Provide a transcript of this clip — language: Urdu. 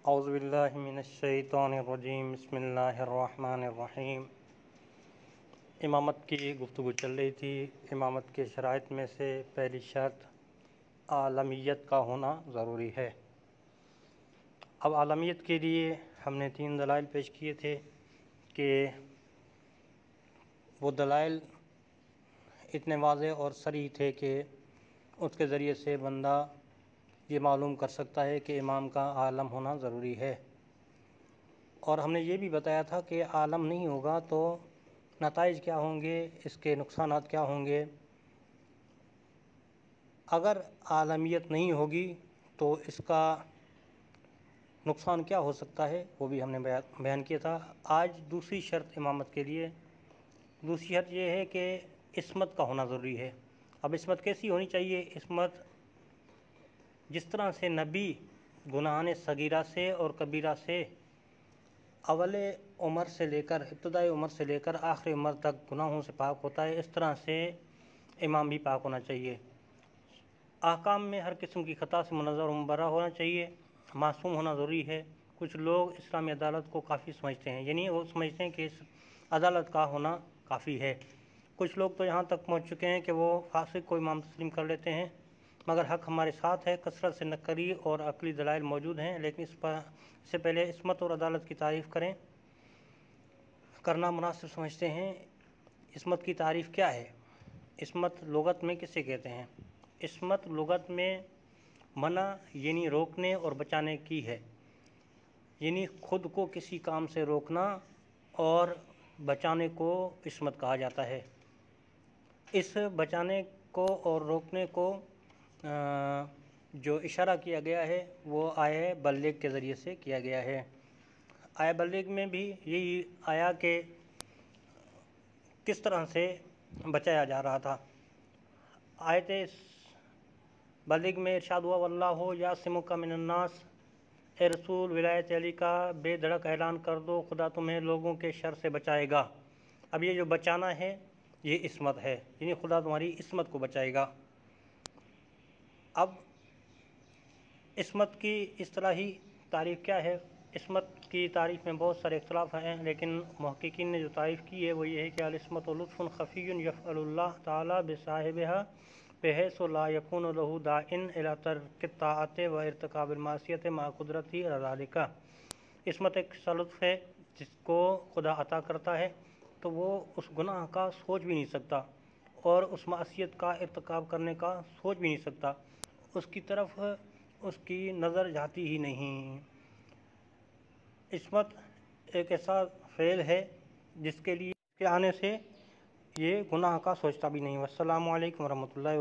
اعوذ باللہ من الشیطان الرجیم بسم اللہ الرحمن الرحیم۔ امامت کی گفتگو چل رہی تھی۔ امامت کے شرائط میں سے پہلی شرط عالمیت کا ہونا ضروری ہے۔ اب عالمیت کے لیے ہم نے 3 دلائل پیش کیے تھے کہ وہ دلائل اتنے واضح اور صریح تھے کہ اس کے ذریعے سے بندہ یہ معلوم کر سکتا ہے کہ امام کا عالم ہونا ضروری ہے۔ اور ہم نے یہ بھی بتایا تھا کہ عالم نہیں ہوگا تو نتائج کیا ہوں گے، اس کے نقصانات کیا ہوں گے۔ اگر عالمیت نہیں ہوگی تو اس کا نقصان کیا ہو سکتا ہے وہ بھی ہم نے بیان کیا تھا۔ آج دوسری شرط امامت کے لیے، دوسری شرط یہ ہے کہ عصمت کا ہونا ضروری ہے۔ اب عصمت کیسی ہونی چاہیے؟ عصمت جس طرح سے نبی گناہان صغیرہ سے اور کبیرہ سے اول عمر سے لے کر ابتدائی عمر سے لے کر آخر عمر تک گناہوں سے پاک ہوتا ہے، اس طرح سے امام بھی پاک ہونا چاہیے۔ احکام میں ہر قسم کی خطا سے منزہ و مبرہ ہونا چاہیے، معصوم ہونا ضروری ہے۔ کچھ لوگ اسلامی عدالت کو کافی سمجھتے ہیں، یعنی وہ سمجھتے ہیں کہ اس عدالت کا ہونا کافی ہے۔ کچھ لوگ تو یہاں تک پہنچ چکے ہیں کہ وہ فاسق کو امام تسلیم کر لیتے ہیں، مگر حق ہمارے ساتھ ہے۔ کثرت سے نقلی اور عقلی دلائل موجود ہیں، لیکن اس سے پہلے عصمت اور عدالت کی تعریف کرنا مناسب سمجھتے ہیں۔ عصمت کی تعریف کیا ہے؟ عصمت لغت میں کسے کہتے ہیں؟ عصمت لغت میں منع یعنی روکنے اور بچانے کی ہے، یعنی خود کو کسی کام سے روکنا اور بچانے کو عصمت کہا جاتا ہے۔ اس بچانے کو اور روکنے کو جو اشارہ کیا گیا ہے وہ آیہ بلغ کے ذریعے سے کیا گیا ہے۔ آیہ بلغ میں بھی یہی آیا کہ کس طرح سے بچایا جا رہا تھا۔ آیت بلغ میں ارشاد ہوا واللہ یعصمک من الناس، اے رسول ولایت علی کا بے دھڑک اعلان کر دو، خدا تمہیں لوگوں کے شر سے بچائے گا۔ اب یہ جو بچانا ہے یہ عصمت ہے، یعنی خدا تمہاری عصمت کو بچائے گا۔ اب عصمت کی اصطلاحی تعریف کیا ہے؟ عصمت کی تعریف میں بہت سارے اختلاف ہیں، لیکن محققین نے جو تعریف کی ہے وہ یہ ہے کہ العصمت لطف خفی یفعل اللہ تعالی بصاحبها بحیث لا یکون له داع الی ترک الطاعۃ و ارتکاب المعصیۃ مع قدرتہ علی ذلک۔ عصمت ایک ایسا لطف ہے جس کو خدا عطا کرتا ہے تو وہ اس گناہ کا سوچ بھی نہیں سکتا اور اس معصیت کا ارتکاب کرنے کا سوچ بھی نہیں سکتا، اس کی طرف اس کی نظر جاتی ہی نہیں۔ عصمت ایک ایسا فعل ہے جس کے لیے کے آنے سے یہ گناہ کا سوچتا بھی نہیں۔ والسلام علیکم ورحمۃ اللہ۔